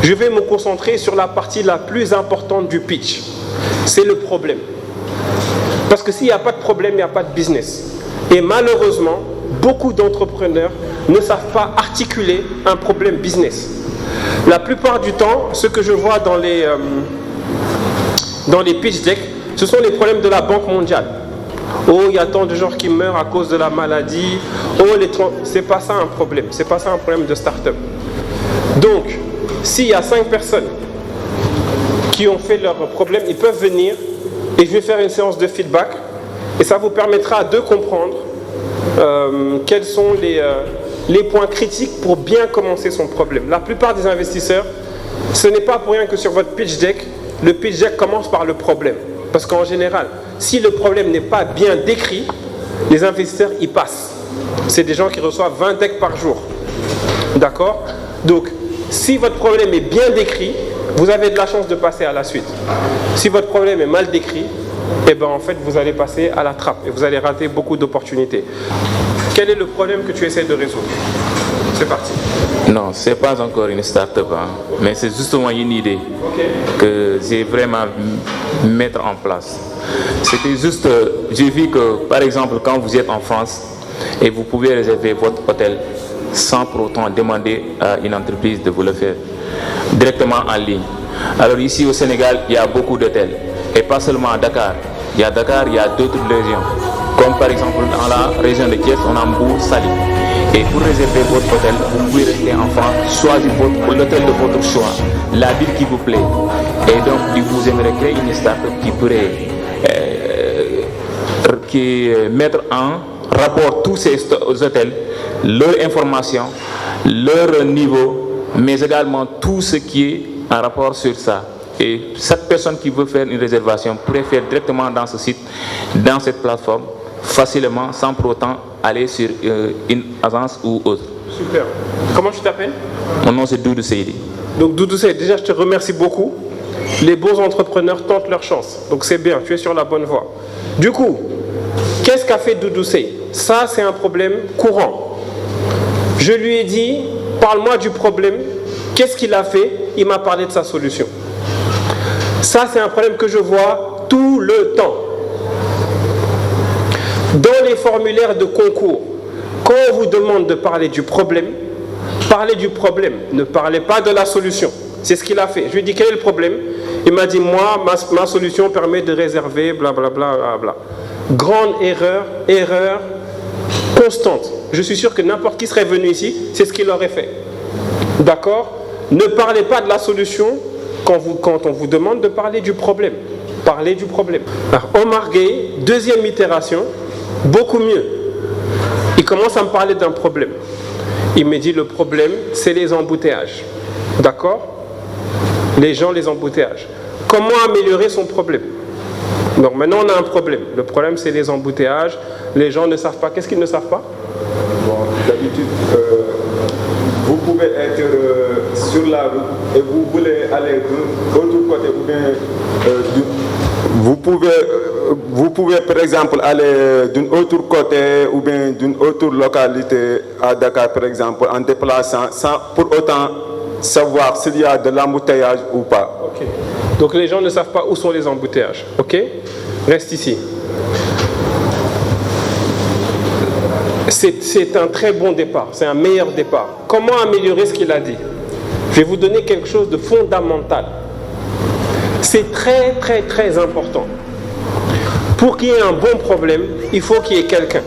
Je vais me concentrer sur la partie la plus importante du pitch. C'est le problème. Parce que s'il n'y a pas de problème, il n'y a pas de business. Et malheureusement, beaucoup d'entrepreneurs ne savent pas articuler un problème business. La plupart du temps, ce que je vois dans les pitch decks, ce sont les problèmes de la Banque mondiale. Oh, il y a tant de gens qui meurent à cause de la maladie. Oh, c'est pas ça un problème. C'est pas ça un problème de start-up. Donc, s'il y a 5 personnes qui ont fait leur problème, ils peuvent venir et je vais faire une séance de feedback et ça vous permettra de comprendre quels sont les points critiques pour bien commencer son problème. La plupart des investisseurs, ce n'est pas pour rien que sur votre pitch deck, le pitch deck commence par le problème. Parce qu'en général, si le problème n'est pas bien décrit, les investisseurs y passent. C'est des gens qui reçoivent 20 decks par jour. D'accord? Donc, si votre problème est bien décrit, vous avez de la chance de passer à la suite. Si votre problème est mal décrit, eh ben en fait, vous allez passer à la trappe et vous allez rater beaucoup d'opportunités. Quel est le problème que tu essaies de résoudre? C'est parti. Non, ce n'est pas encore une start-up, hein, mais c'est justement une idée que j'ai vraiment mettre en place. C'était juste, j'ai vu que par exemple quand vous êtes en France et vous pouvez réserver votre hôtel sans pour autant demander à une entreprise de vous le faire directement en ligne. Alors ici au Sénégal, il y a beaucoup d'hôtels et pas seulement à Dakar. Il y a Dakar, il y a d'autres régions. Comme par exemple dans la région de Thiès, on a Mbour, Saly. Et pour réserver votre hôtel, vous pouvez rester en France, choisir l'hôtel de votre choix, la ville qui vous plaît. Et donc, vous aimeriez créer une start-up qui pourrait mettre en rapport tous ces hôtels, leur information, leur niveau, mais également tout ce qui est en rapport sur ça. Et chaque personne qui veut faire une réservation pourrait faire directement dans ce site, dans cette plateforme, facilement, sans pour autant aller sur une agence ou autre. Super. Comment tu t'appelles? Mon nom c'est Doudou Seydi. Donc Doudou Seydi, déjà je te remercie beaucoup. Les bons entrepreneurs tentent leur chance. Donc c'est bien, tu es sur la bonne voie. Du coup, qu'est-ce qu'a fait Doudou Seydi? Ça c'est un problème courant. Je lui ai dit, parle-moi du problème. Qu'est-ce qu'il a fait? Il m'a parlé de sa solution. Ça c'est un problème que je vois tout le temps. Dans les formulaires de concours, quand on vous demande de parler du problème, parlez du problème, ne parlez pas de la solution. C'est ce qu'il a fait. Je lui ai dit, quel est le problème? Il m'a dit, moi, ma solution permet de réserver, blablabla. Bla, bla. Grande erreur constante. Je suis sûr que n'importe qui serait venu ici, c'est ce qu'il aurait fait. D'accord? Ne parlez pas de la solution quand on vous demande de parler du problème. Parlez du problème. Alors, Omar Gueye, deuxième itération, beaucoup mieux. Il commence à me parler d'un problème. Il me dit le problème, c'est les embouteillages. D'accord? Les gens, les embouteillages. Comment améliorer son problème? Donc maintenant, on a un problème. Le problème, c'est les embouteillages. Les gens ne savent pas. Qu'est-ce qu'ils ne savent pas? Bon, d'habitude, vous pouvez être sur la route et vous voulez aller de l'autre côté ou bien vous pouvez par exemple aller d'un autre côté ou bien d'une autre localité à Dakar par exemple en déplaçant sans pour autant savoir s'il y a de l'embouteillage ou pas. Ok. Donc les gens ne savent pas où sont les embouteillages. Ok? Reste ici. C'est un très bon départ, c'est un meilleur départ. Comment améliorer ce qu'il a dit? Je vais vous donner quelque chose de fondamental. C'est très très très important. Pour qu'il y ait un bon problème, il faut qu'il y ait quelqu'un.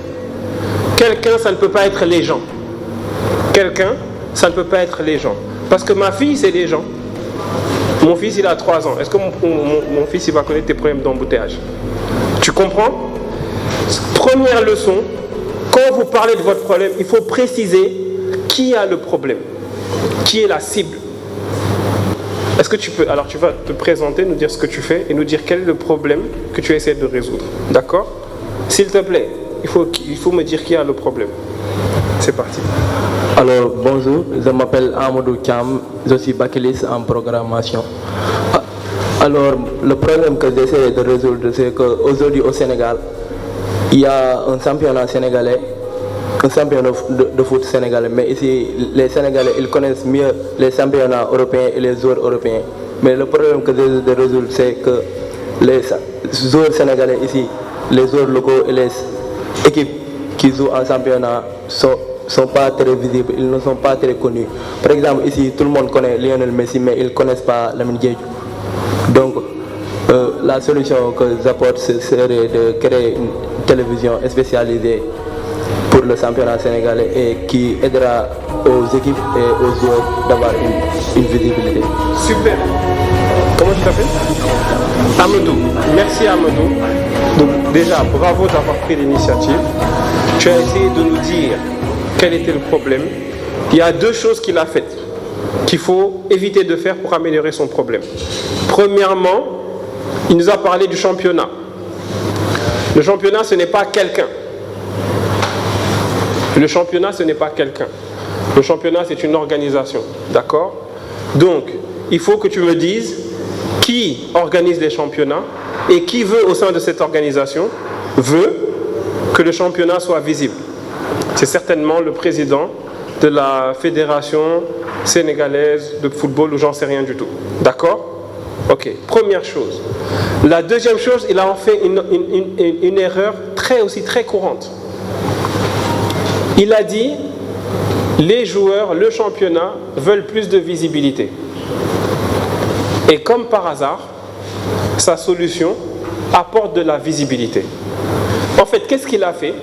Quelqu'un, ça ne peut pas être les gens. Quelqu'un, ça ne peut pas être les gens. Parce que ma fille, c'est les gens. Mon fils, il a 3 ans. Est-ce que mon fils, il va connaître tes problèmes d'embouteillage? Tu comprends? Première leçon, quand vous parlez de votre problème, il faut préciser qui a le problème, qui est la cible. Est-ce que tu peux, alors tu vas te présenter, nous dire ce que tu fais et nous dire quel est le problème que tu essaies de résoudre. D'accord? S'il te plaît, il faut me dire qui a le problème. C'est parti. Alors bonjour, je m'appelle Amadou Thiam, je suis baccaliste en programmation. Alors le problème que j'essaie de résoudre, c'est qu'aujourd'hui au Sénégal, il y a un championnat sénégalais un champion de foot sénégalais, mais ici, les Sénégalais, ils connaissent mieux les championnats européens et les joueurs européens. Mais le problème que je résoudre, c'est que les joueurs sénégalais ici, les joueurs locaux et les équipes qui jouent en championnat sont pas très visibles, ils ne sont pas très connus. Par exemple, ici, tout le monde connaît Lionel Messi, mais ils ne connaissent pas Lamine Diédhiou. Donc, la solution que j'apporte serait de créer une télévision spécialisée pour le championnat sénégalais et qui aidera aux équipes et aux joueurs d'avoir une visibilité. Super. Comment tu t'appelles? Amadou. Merci Amadou. Donc déjà, bravo d'avoir pris l'initiative. Tu as essayé de nous dire quel était le problème. Il y a deux choses qu'il a faites qu'il faut éviter de faire pour améliorer son problème. Premièrement, il nous a parlé du championnat. Le championnat, ce n'est pas quelqu'un. Le championnat, ce n'est pas quelqu'un. Le championnat, c'est une organisation. D'accord? Donc, il faut que tu me dises qui organise les championnats et qui veut, au sein de cette organisation, veut que le championnat soit visible. C'est certainement le président de la fédération sénégalaise de football ou j'en sais rien du tout. D'accord? Ok, première chose. La deuxième chose, il a fait une erreur très courante. Il a dit, les joueurs, le championnat, veulent plus de visibilité. Et comme par hasard, sa solution apporte de la visibilité. En fait, qu'est-ce qu'il a fait?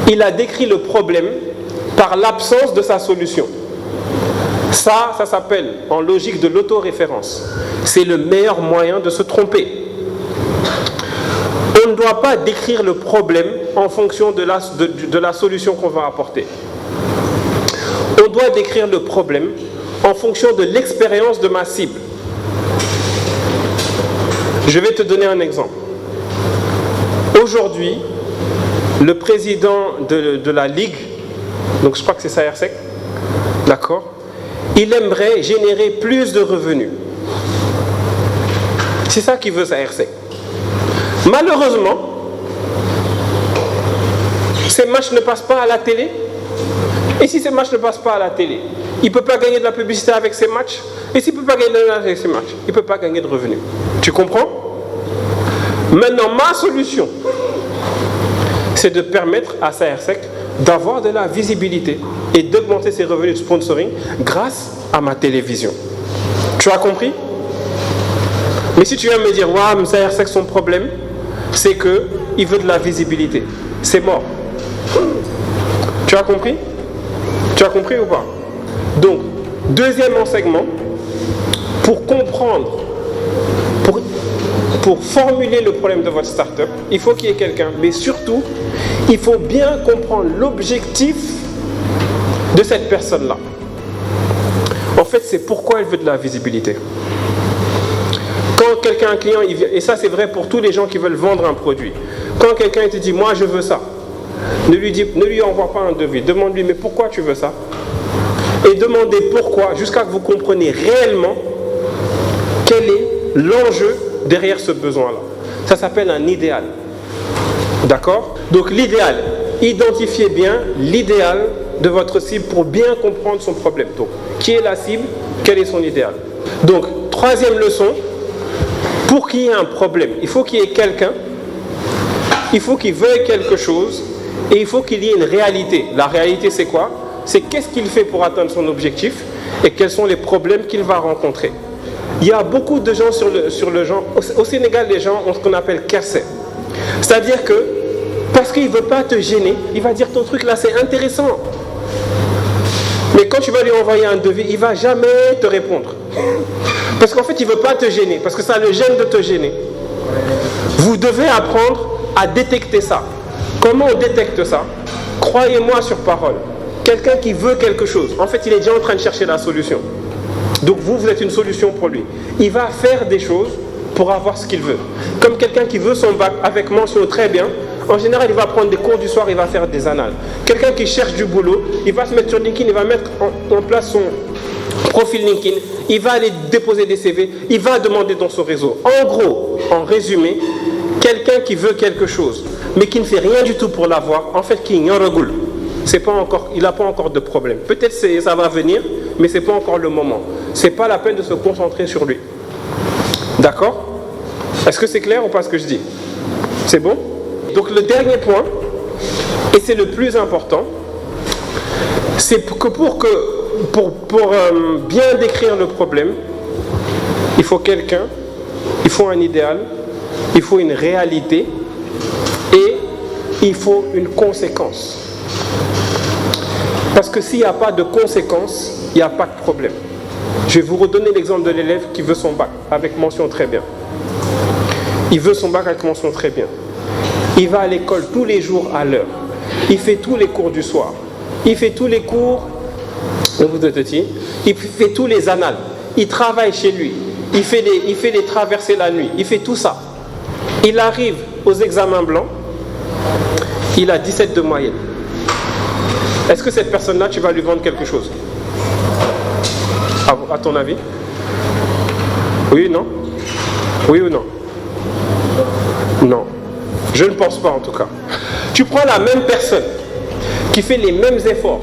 Il a décrit le problème par l'absence de sa solution. Ça s'appelle en logique de l'autoréférence. C'est le meilleur moyen de se tromper. On ne doit pas décrire le problème en fonction de la solution qu'on va apporter. On doit décrire le problème en fonction de l'expérience de ma cible. Je vais te donner un exemple. Aujourd'hui, le président de la Ligue, donc je crois que c'est Saersek, d'accord, il aimerait générer plus de revenus. C'est ça qu'il veut, Saersek. Malheureusement, ces matchs ne passent pas à la télé. Et si ces matchs ne passent pas à la télé, il ne peut pas gagner de la publicité avec ces matchs. Et s'il ne peut pas gagner de l'argent avec ces matchs, il ne peut pas gagner de revenus. Tu comprends? Maintenant, ma solution, c'est de permettre à Saersek d'avoir de la visibilité et d'augmenter ses revenus de sponsoring grâce à ma télévision. Tu as compris? Mais si tu viens me dire, waouh, Saersek, son problème, c'est qu'il veut de la visibilité. C'est mort. Tu as compris? Tu as compris ou pas? Donc, deuxième enseignement, pour comprendre, pour formuler le problème de votre start-up, il faut qu'il y ait quelqu'un, mais surtout, il faut bien comprendre l'objectif de cette personne-là. En fait, c'est pourquoi elle veut de la visibilité. Quand quelqu'un, un client, il vient, et ça c'est vrai pour tous les gens qui veulent vendre un produit, quand quelqu'un te dit, moi je veux ça, ne lui envoie pas un devis, demande-lui, mais pourquoi tu veux ça? Et demandez pourquoi, jusqu'à que vous compreniez réellement quel est l'enjeu derrière ce besoin-là. Ça s'appelle un idéal. D'accord? Donc l'idéal, identifiez bien l'idéal de votre cible pour bien comprendre son problème. Donc, qui est la cible? Quel est son idéal? Donc, troisième leçon, pour qu'il y ait un problème, il faut qu'il y ait quelqu'un, il faut qu'il veuille quelque chose et il faut qu'il y ait une réalité. La réalité, c'est quoi? C'est qu'est-ce qu'il fait pour atteindre son objectif et quels sont les problèmes qu'il va rencontrer. Il y a beaucoup de gens sur le genre. Au Sénégal, les gens ont ce qu'on appelle kerse. C'est-à-dire que, parce qu'il ne veut pas te gêner, il va dire ton truc là c'est intéressant. Mais quand tu vas lui envoyer un devis, il ne va jamais te répondre. Parce qu'en fait, il ne veut pas te gêner, parce que ça le gêne de te gêner. Vous devez apprendre à détecter ça. Comment on détecte ça? Croyez-moi sur parole. Quelqu'un qui veut quelque chose, en fait, il est déjà en train de chercher la solution. Donc vous êtes une solution pour lui. Il va faire des choses pour avoir ce qu'il veut. Comme quelqu'un qui veut son bac avec mention très bien, en général, il va prendre des cours du soir, il va faire des annales. Quelqu'un qui cherche du boulot, il va se mettre sur LinkedIn, il va mettre en place son profil LinkedIn, il va aller déposer des CV, il va demander dans son réseau. En gros, en résumé, quelqu'un qui veut quelque chose, mais qui ne fait rien du tout pour l'avoir, en fait, qui ignore. il n'a pas encore de problème. Peut-être ça va venir, mais ce n'est pas encore le moment. Ce n'est pas la peine de se concentrer sur lui. D'accord? Est-ce que c'est clair ou pas ce que je dis? C'est bon? Donc le dernier point, et c'est le plus important, c'est que pour bien décrire le problème, il faut quelqu'un, il faut un idéal, il faut une réalité et il faut une conséquence. Parce que s'il n'y a pas de conséquence, il n'y a pas de problème. Je vais vous redonner l'exemple de l'élève qui veut son bac avec mention très bien. Il veut son bac avec mention très bien. Il va à l'école tous les jours à l'heure. Il fait tous les cours du soir. Il fait tous les cours, il fait tous les annales. Il travaille chez lui. Il fait les traversées la nuit. Il fait tout ça. Il arrive aux examens blancs. Il a 17 de moyenne. Est-ce que cette personne-là, tu vas lui vendre quelque chose? À ton avis? Oui ou non? Oui ou non? Non. Je ne pense pas en tout cas. Tu prends la même personne qui fait les mêmes efforts.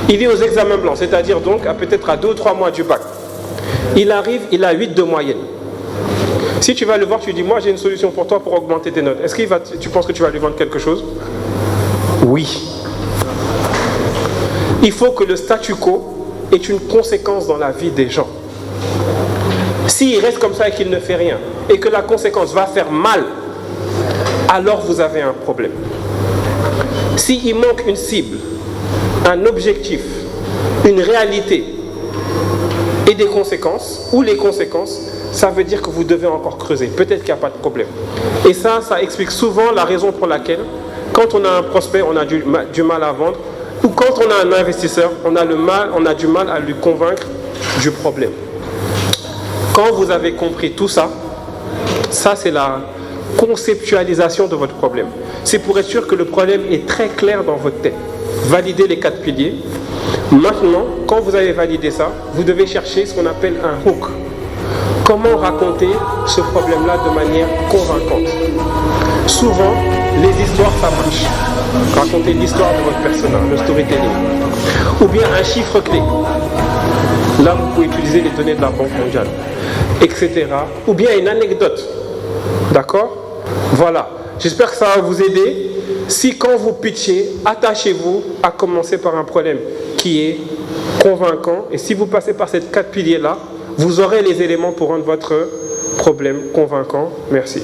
Il est aux examens blancs, c'est-à-dire donc peut-être à 2 ou 3 mois du bac. Il arrive, il a 8 de moyenne. Si tu vas le voir, tu dis, moi j'ai une solution pour toi pour augmenter tes notes. Est-ce que tu penses que tu vas lui vendre quelque chose? Oui. Il faut que le statu quo ait une conséquence dans la vie des gens. S'il reste comme ça et qu'il ne fait rien, et que la conséquence va faire mal, alors vous avez un problème. S'il manque une cible, un objectif, une réalité et des conséquences, ou les conséquences, ça veut dire que vous devez encore creuser. Peut-être qu'il n'y a pas de problème. Et ça explique souvent la raison pour laquelle, quand on a un prospect, on a du mal à vendre, ou quand on a un investisseur, on a du mal à lui convaincre du problème. Quand vous avez compris tout ça, ça c'est la conceptualisation de votre problème. C'est pour être sûr que le problème est très clair dans votre tête. Validez les 4 piliers. Maintenant, quand vous avez validé ça, vous devez chercher ce qu'on appelle un hook. Comment raconter ce problème-là de manière convaincante? Souvent, les histoires, ça marche. Racontez l'histoire de votre personnage, le storytelling. Ou bien un chiffre clé. Là, vous pouvez utiliser les données de la Banque mondiale, etc. Ou bien une anecdote. D'accord? Voilà. J'espère que ça va vous aider. Si quand vous pitchez, attachez-vous à commencer par un problème qui est convaincant. Et si vous passez par ces 4 piliers-là, vous aurez les éléments pour rendre votre problème convaincant. Merci.